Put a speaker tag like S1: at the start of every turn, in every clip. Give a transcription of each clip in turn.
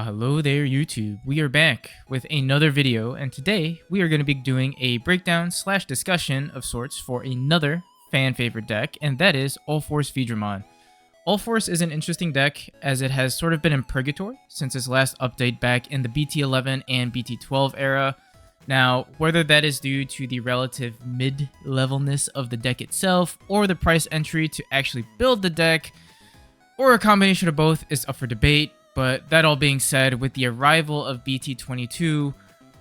S1: Hello there YouTube, we are back with another video, and today we are going to be doing a breakdown slash discussion of sorts for another fan favorite deck, and that is UlforceVeedramon. Ulforce is an interesting deck as it has sort of been in purgatory since its last update back in the BT-11 and BT-12 era. Now, whether that is due to the relative mid-levelness of the deck itself or the price entry to actually build the deck, or a combination of both is up for debate. But that all being said, with the arrival of BT-22,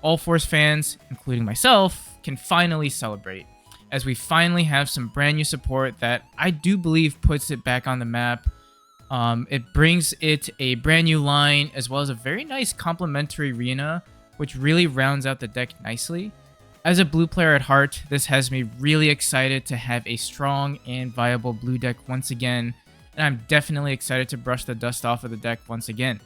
S1: Ulforce fans, including myself, can finally celebrate, as we finally have some brand new support that I do believe puts it back on the map. It brings it a brand new line, as well as a very nice complementary Rina, which really rounds out the deck nicely. As a blue player at heart, this has me really excited to have a strong and viable blue deck once again, and I'm definitely excited to brush the dust off of the deck once again.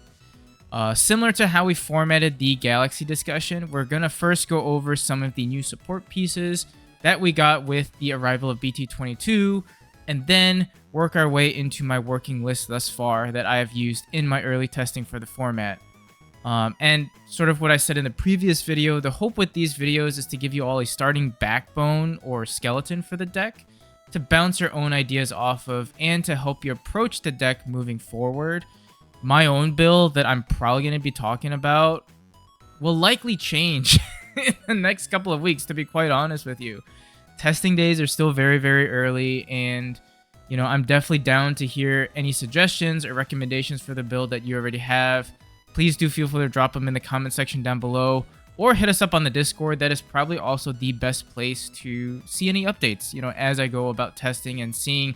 S1: Similar to how we formatted the Galaxy discussion, we're going to first go over some of the new support pieces that we got with the arrival of BT-22, and then work our way into my working list thus far that I have used in my early testing for the format. And sort of what I said in the previous video, the hope with these videos is to give you all a starting backbone or skeleton for the deck, to bounce your own ideas off of, and to help you approach the deck moving forward. My own build that I'm probably going to be talking about will likely change in the next couple of weeks, to be quite honest with you. Testing days are still very, very early, and you know, I'm definitely down to hear any suggestions or recommendations for the build that you already have. Please do feel free to drop them in the comment section down below, or hit us up on the Discord. That is probably also the best place to see any updates, you know, as I go about testing and seeing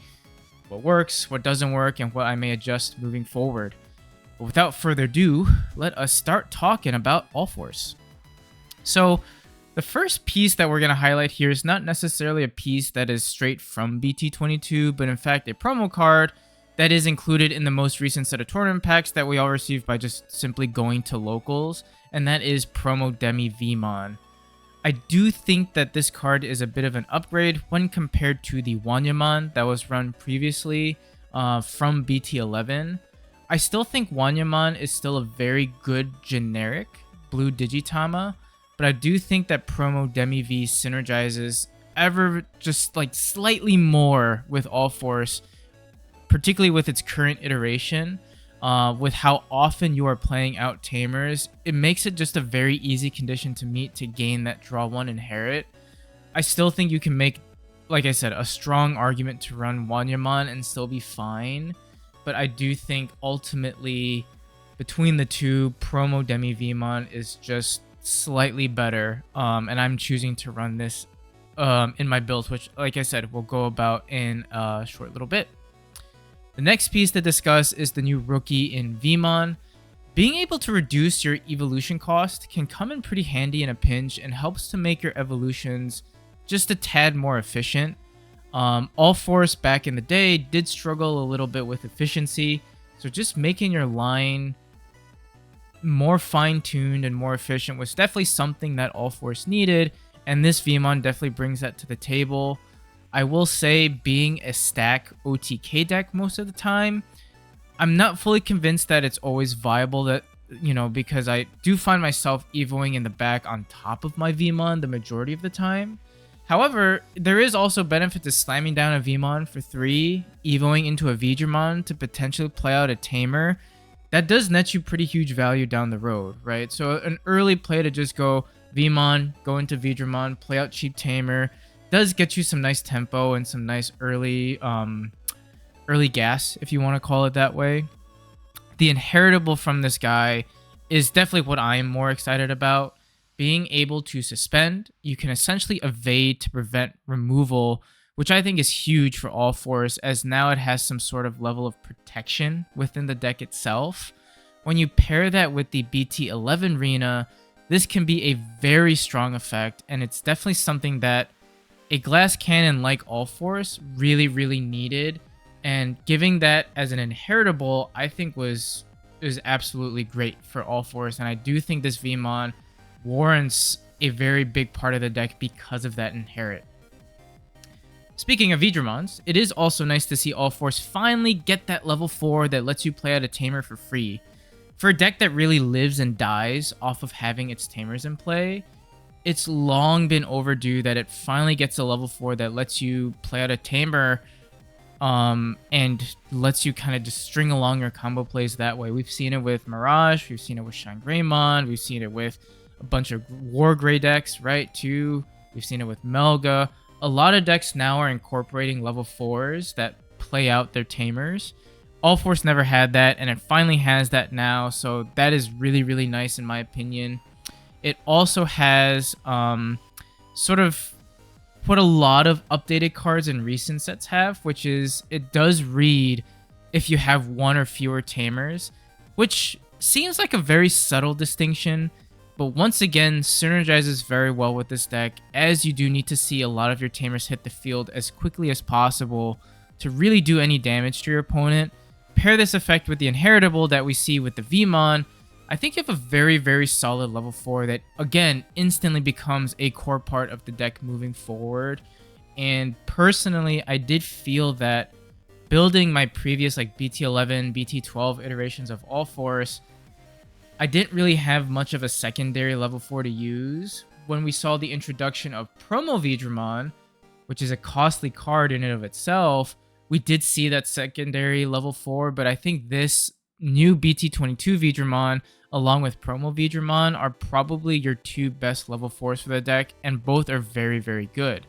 S1: what works, what doesn't work, and what I may adjust moving forward. But without further ado, let us start talking about Ulforce. So, the first piece that we're going to highlight here is not necessarily a piece that is straight from BT-22, but in fact a promo card that is included in the most recent set of tournament packs that we all received by just simply going to locals, and that is promo DemiVeemon. I do think that this card is a bit of an upgrade when compared to the Veedramon that was run previously from BT-11. I still think Veedramon is still a very good generic blue Digitama, but I do think that promo DemiV synergizes ever just like slightly more with Ulforce, particularly with its current iteration. With how often you are playing out Tamers, it makes it just a very easy condition to meet to gain that draw one inherit. I still think you can make, like I said, a strong argument to run Veedramon and still be fine, but I do think ultimately between the two, promo DemiVeemon is just slightly better, and I'm choosing to run this in my build, which, like I said, we'll go about in a short little bit. The next piece to discuss is the new rookie in Veemon. Being able to reduce your evolution cost can come in pretty handy in a pinch and helps to make your evolutions just a tad more efficient. Ulforce back in the day did struggle a little bit with efficiency, so just making your line more fine-tuned and more efficient was definitely something that Ulforce needed, and this Veemon definitely brings that to the table. I will say, being a stack OTK deck most of the time, I'm not fully convinced that it's always viable, that, you know, because I do find myself evoing in the back on top of my Veemon the majority of the time. However, there is also benefit to slamming down a Veemon for 3, evoing into a Veedramon to potentially play out a Tamer. That does net you pretty huge value down the road, right? So an early play to just go Veemon, go into Veedramon, play out cheap Tamer, does get you some nice tempo and some nice early gas, if you want to call it that way. The inheritable from this guy is definitely what I am more excited about. Being able to suspend, you can essentially evade to prevent removal, which I think is huge for Ulforce, as now it has some sort of level of protection within the deck itself. When you pair that with the BT-11 Rina, this can be a very strong effect, and it's definitely something that a glass cannon like Ulforce really, really needed, and giving that as an inheritable, I think was absolutely great for Ulforce, and I do think this Veemon warrants a very big part of the deck because of that inherit. Speaking of Veedramons, it is also nice to see Ulforce finally get that level 4 that lets you play out a Tamer for free. For a deck that really lives and dies off of having its tamers in play, it's long been overdue that it finally gets a level 4 that lets you play out a tamer and lets you kind of just string along your combo plays that way. We've seen it with Mirage, we've seen it with Greymon, we've seen it with a bunch of War Grey decks, right, too. We've seen it with Melga. A lot of decks now are incorporating level 4s that play out their tamers. Ulforce never had that, and it finally has that now, so that is really, really nice in my opinion. It also has sort of what a lot of updated cards in recent sets have, which is it does read if you have one or fewer tamers, which seems like a very subtle distinction, but once again synergizes very well with this deck, as you do need to see a lot of your tamers hit the field as quickly as possible to really do any damage to your opponent. Pair this effect with the Inheritable that we see with the Veemon, I think you have a very, very solid level 4 that, again, instantly becomes a core part of the deck moving forward. And personally, I did feel that building my previous like BT-11, BT-12 iterations of Ulforce, I didn't really have much of a secondary level 4 to use. When we saw the introduction of Promo Veedramon, which is a costly card in and of itself, we did see that secondary level 4, but I think this new BT-22 Veedramon along with Promo Veedramon are probably your two best level 4s for the deck, and both are very, very good.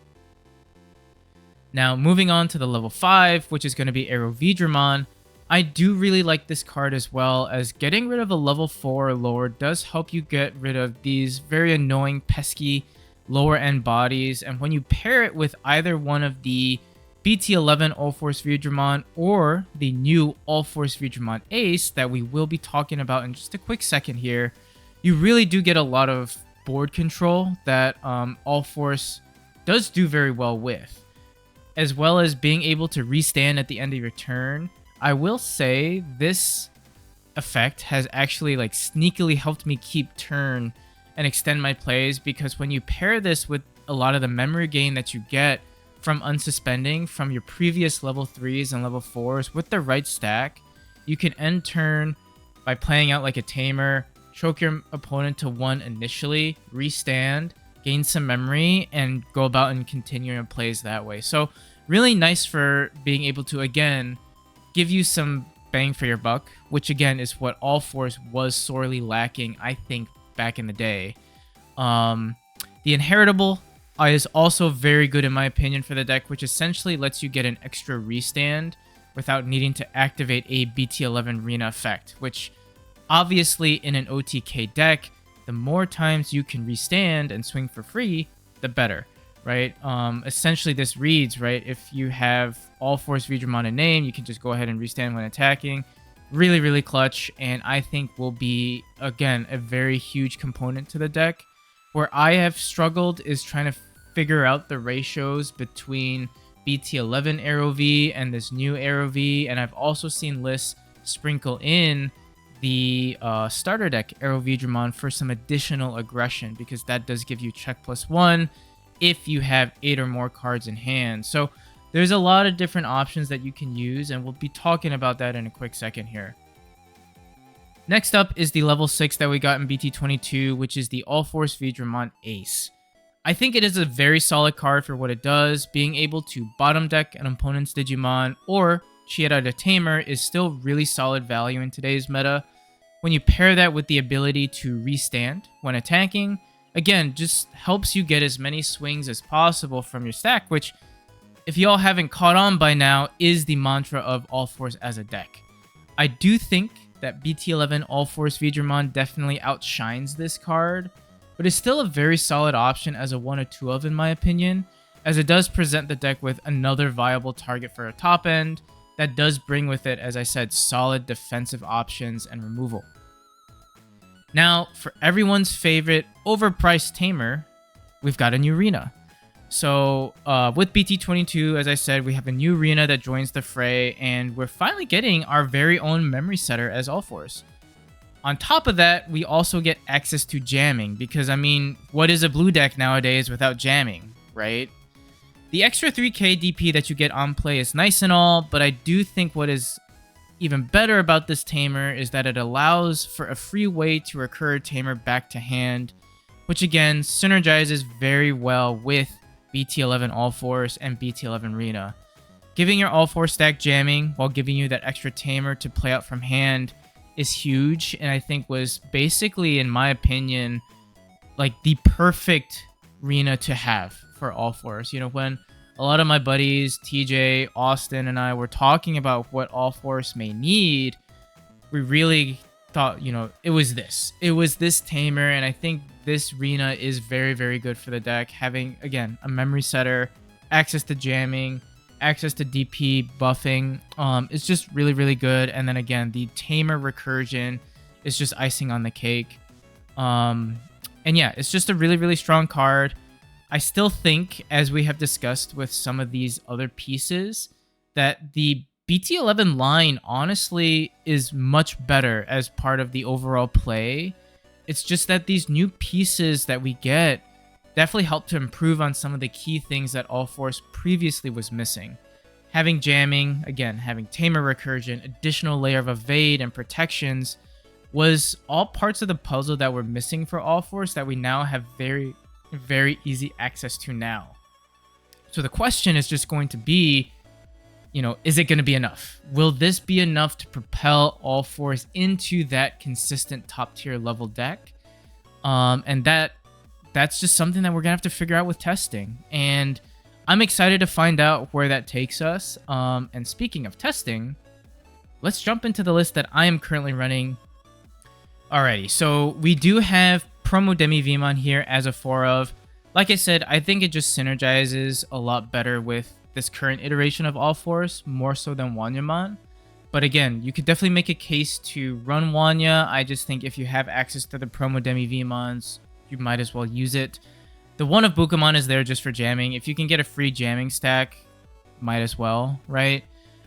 S1: Now, moving on to the level 5, which is going to be AeroVeedramon, I do really like this card as well, as getting rid of a level 4 or lower does help you get rid of these very annoying, pesky lower end bodies, and when you pair it with either one of the BT-11 UlforceVeedramon or the new UlforceVeedramon ACE that we will be talking about in just a quick second here, you really do get a lot of board control that Ulforce does do very well with, as well as being able to restand at the end of your turn. I will say this effect has actually like sneakily helped me keep turn and extend my plays, because when you pair this with a lot of the memory gain that you get from unsuspending from your previous level 3s and level 4s with the right stack, you can end turn by playing out like a tamer, choke your opponent to 1 initially, restand, gain some memory, and go about and continue your plays that way. So really nice for being able to, again, give you some bang for your buck, which again is what Ulforce was sorely lacking, I think, back in the day. The Inheritable is also very good in my opinion for the deck, which essentially lets you get an extra restand without needing to activate a BT-11 Rina effect, which obviously in an OTK deck, the more times you can restand and swing for free, the better, right? Essentially this reads, right, if you have UlforceVeedramon in name, you can just go ahead and restand when attacking. Really, really clutch, and I think will be, again, a very huge component to the deck. Where I have struggled is trying to figure out the ratios between BT-11 AeroV and this new AeroV, and I've also seen lists sprinkle in the starter deck AeroVeedramon for some additional aggression, because that does give you check +1 if you have 8 or more cards in hand. So there's a lot of different options that you can use, and we'll be talking about that in a quick second here. Next up is the level 6 that we got in BT-22, which is the UlforceVeedramon ACE. I think it is a very solid card for what it does. Being able to bottom deck an opponent's Digimon or cheat out a tamer is still really solid value in today's meta. When you pair that with the ability to restand when attacking, again, just helps you get as many swings as possible from your stack, which, if y'all haven't caught on by now, is the mantra of Ulforce as a deck. I do think that BT-11 UlforceVeedramon definitely outshines this card, but is still a very solid option as a 1 or 2 of in my opinion, as it does present the deck with another viable target for a top end that does bring with it, as I said, solid defensive options and removal. Now, for everyone's favorite overpriced tamer, we've got a new Rina. So with BT-22, as I said, we have a new Rina that joins the fray, and we're finally getting our very own memory setter as Ulforce. On top of that, we also get access to jamming, because, I mean, what is a blue deck nowadays without jamming, right? The extra 3k DP that you get on play is nice and all, but I do think what is even better about this tamer is that it allows for a free way to recur tamer back to hand, which again synergizes very well with BT-11 Ulforce and BT-11 Rina. Giving your Ulforce stack jamming while giving you that extra tamer to play out from hand is huge, and I think was basically, in my opinion, like the perfect Rina to have for Ulforce. You know, when a lot of my buddies, TJ, Austin, and I were talking about what Ulforce may need, we really thought, you know, it was this. It was this tamer, and I think this Rina is very, very good for the deck. Having, again, a memory setter, access to jamming, access to DP buffing, it's just really, really good. And then again, the tamer recursion is just icing on the cake. And yeah, it's just a really, really strong card. I still think, as we have discussed with some of these other pieces, that the BT-11 line honestly is much better as part of the overall play. It's just that these new pieces that we get definitely help to improve on some of the key things that Ulforce previously was missing. Having jamming, again, having tamer recursion, additional layer of evade and protections was all parts of the puzzle that were missing for Ulforce that we now have very, very easy access to now. So the question is just going to be, you know, is it going to be enough? Will this be enough to propel Ulforce into that consistent top tier level deck? And that's just something that we're gonna have to figure out with testing, and I'm excited to find out where that takes us. And speaking of testing, let's jump into the list that I am currently running. Alrighty, so we do have promo DemiVeemon here as a 4 of. Like I said, I think it just synergizes a lot better with this current iteration of Ulforce, more so than Wanyamon. But again, you could definitely make a case to run Wanya. I just think if you have access to the promo DemiVeemons, you might as well use it. The one of Bukamon is there just for jamming. If you can get a free jamming stack, might as well, right?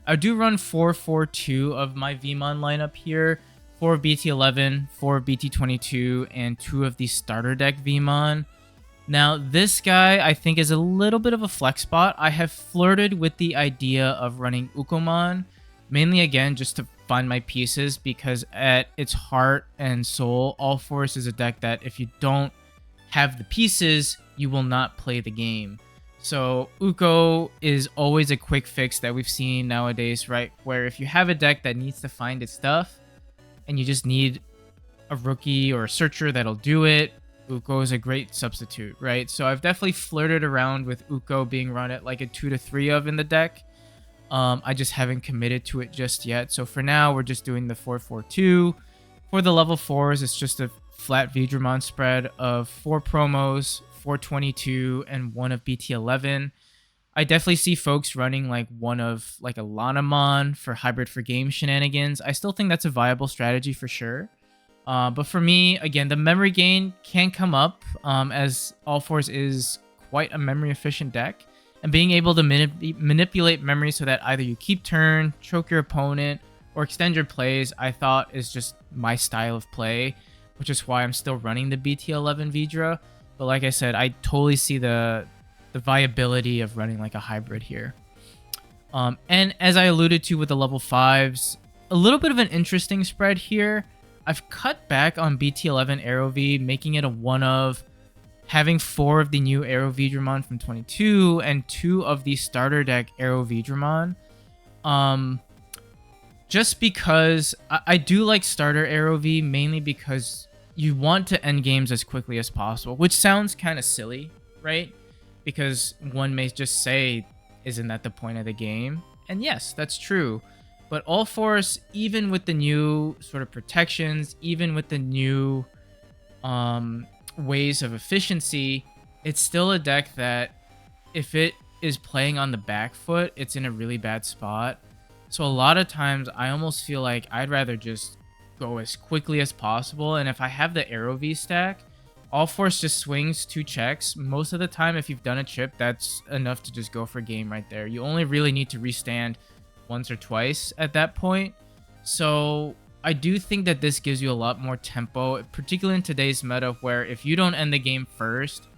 S1: I do run 4-4-2 of my Veemon lineup here. 4 BT-11, 4 BT-22, and 2 of the starter deck Veemon. Now, this guy I think is a little bit of a flex spot. I have flirted with the idea of running Ukomon, mainly again just to find my pieces, because at its heart and soul, Ulforce is a deck that if you don't have the pieces, you will not play the game. So Uko is always a quick fix that we've seen nowadays, right? Where if you have a deck that needs to find its stuff and you just need a rookie or a searcher that'll do it, Uko is a great substitute, right? So I've definitely flirted around with Uko being run at like a 2 to 3 of in the deck. I just haven't committed to it just yet. So for now, we're just doing the 4-4-2. For the level 4s, it's just a flat Veedramon spread of 4 promos, 422, and 1 of BT-11. I definitely see folks running like 1 of like a Lanamon for hybrid for game shenanigans. I still think that's a viable strategy for sure. But for me, again, the memory gain can come up as Ulforce is quite a memory efficient deck. And being able to manipulate memory so that either you keep turn, choke your opponent, or extend your plays, I thought is just my style of play, which is why I'm still running the BT-11 Veedra. But like I said, I totally see the viability of running like a hybrid here. And as I alluded to with the level 5s, a little bit of an interesting spread here. I've cut back on BT-11 AeroV, making it a 1 of, having 4 of the new AeroVeedramon from 22 and 2 of the starter deck AeroVeedramon. Just because I do like starter AeroV, mainly because you want to end games as quickly as possible, which sounds kind of silly, right? Because one may just say, isn't that the point of the game? And yes, that's true. But Ulforce, even with the new sort of protections, even with the new ways of efficiency, it's still a deck that if it is playing on the back foot, it's in a really bad spot. So a lot of times I almost feel like I'd rather just go as quickly as possible. And if I have the AeroV stack, Ulforce just swings 2 checks. Most of the time, if you've done a chip, that's enough to just go for game right there. You only really need to restand once or twice at that point. So I do think that this gives you a lot more tempo, particularly in today's meta where if you don't end the game first,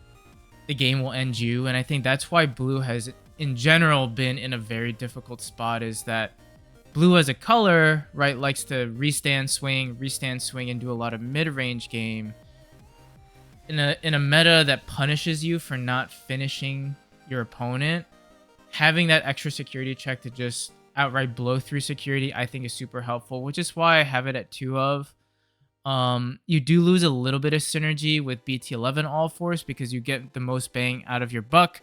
S1: the game will end you. And I think that's why Blue has, in general, been in a very difficult spot, is that Blue as a color, right, likes to restand swing, and do a lot of mid-range game. In a meta that punishes you for not finishing your opponent, having that extra security check to just outright blow through security, I think is super helpful, which is why I have it at 2 of. You do lose a little bit of synergy with BT-11 Ulforce because you get the most bang out of your buck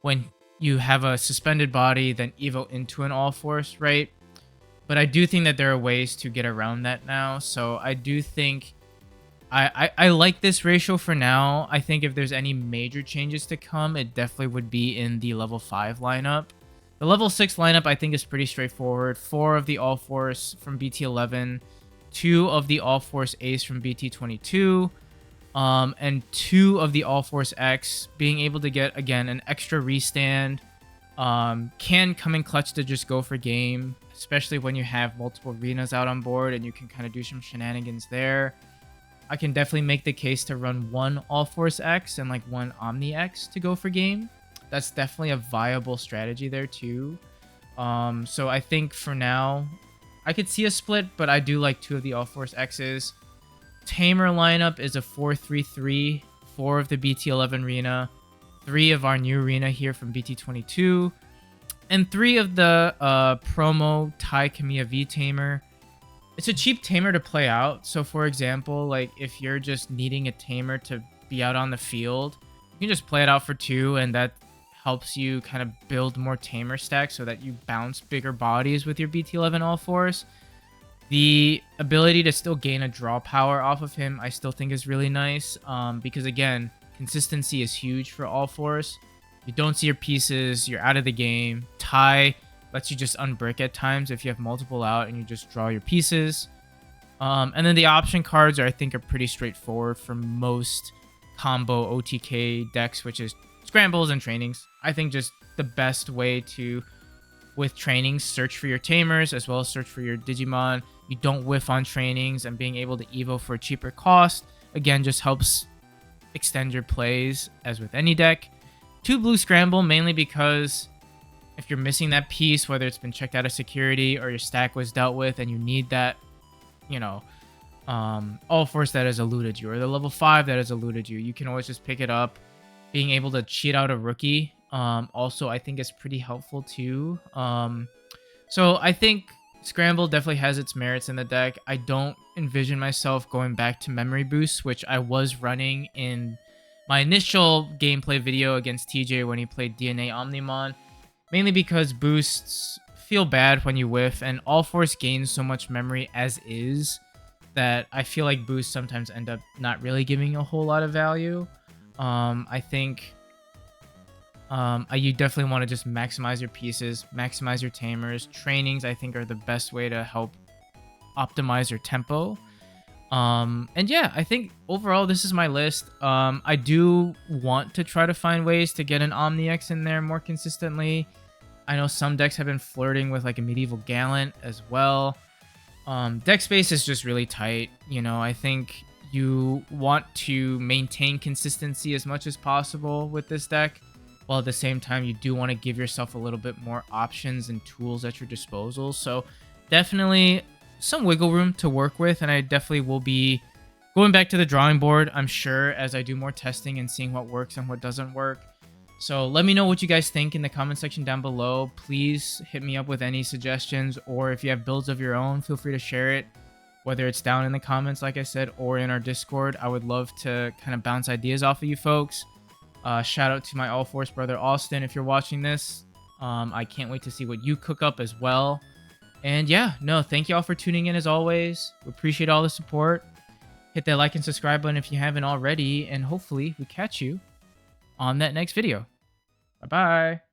S1: when you have a suspended body, then evo into an Ulforce, right? But I do think that there are ways to get around that now. So I do think I like this ratio for now. I think if there's any major changes to come, it definitely would be in the level 5 lineup. The level 6 lineup I think is pretty straightforward. 4 of the Ulforce from BT-11, 2 of the Ulforce ACE from BT-22, and 2 of the Ulforce X, being able to get, again, an extra restand. Can come in clutch to just go for game, especially when you have multiple Rinas out on board and you can kind of do some shenanigans there. I can definitely make the case to run 1 Ulforce X and like 1 Omni X to go for game. That's definitely a viable strategy there too. So I think for now, I could see a split, but I do like 2 of the Ulforce X's. Tamer lineup is a 4-3-3, 4 of the BT-11 Rina, 3 of our new Rina here from BT-22, and 3 of the promo Tai Kamiya V Tamer. It's a cheap tamer to play out. So for example, like if you're just needing a tamer to be out on the field, you can just play it out for 2, and that helps you kind of build more tamer stacks so that you bounce bigger bodies with your BT-11 Ulforce. The ability to still gain a draw power off of him I still think is really nice, because again, consistency is huge for Ulforce. You don't see your pieces, you're out of the game. Tai lets you just unbrick at times if you have multiple out and you just draw your pieces. And then the option cards I think are pretty straightforward for most combo OTK decks, which is scrambles and trainings. I think just the best way to, with trainings, search for your tamers as well as search for your Digimon. You don't whiff on trainings, and being able to evo for a cheaper cost, again, just helps extend your plays as with any deck. 2 blue scramble, mainly because if you're missing that piece, whether it's been checked out of security or your stack was dealt with and you need that, you know, Ulforce that has eluded you or the level 5 that has eluded you, you can always just pick it up. Being able to cheat out a rookie also I think is pretty helpful too. So I think Scramble definitely has its merits in the deck. I don't envision myself going back to memory boosts, which I was running in my initial gameplay video against TJ when he played DNA Omnimon. Mainly because boosts feel bad when you whiff, and Ulforce gains so much memory as is that I feel like boosts sometimes end up not really giving a whole lot of value. I think you definitely want to just maximize your pieces, maximize your tamers. Trainings, I think, are the best way to help optimize your tempo. And yeah, I think overall this is my list. I do want to try to find ways to get an Omni X in there more consistently. I know some decks have been flirting with like a Medieval Gallant as well. Deck space is just really tight. You know, I think you want to maintain consistency as much as possible with this deck, while at the same time you do want to give yourself a little bit more options and tools at your disposal. So definitely some wiggle room to work with, and I definitely will be going back to the drawing board, I'm sure, as I do more testing and seeing what works and what doesn't work. So let me know what you guys think in the comment section down below. Please hit me up with any suggestions, or if you have builds of your own, feel free to share it, whether it's down in the comments, like I said, or in our Discord. I would love to kind of bounce ideas off of you folks. Shout out to my Ulforce brother Austin if you're watching this. I can't wait to see what you cook up as well. And yeah, no, thank you all for tuning in as always. We appreciate all the support. Hit that like and subscribe button if you haven't already, and hopefully we catch you on that next video. Bye-bye.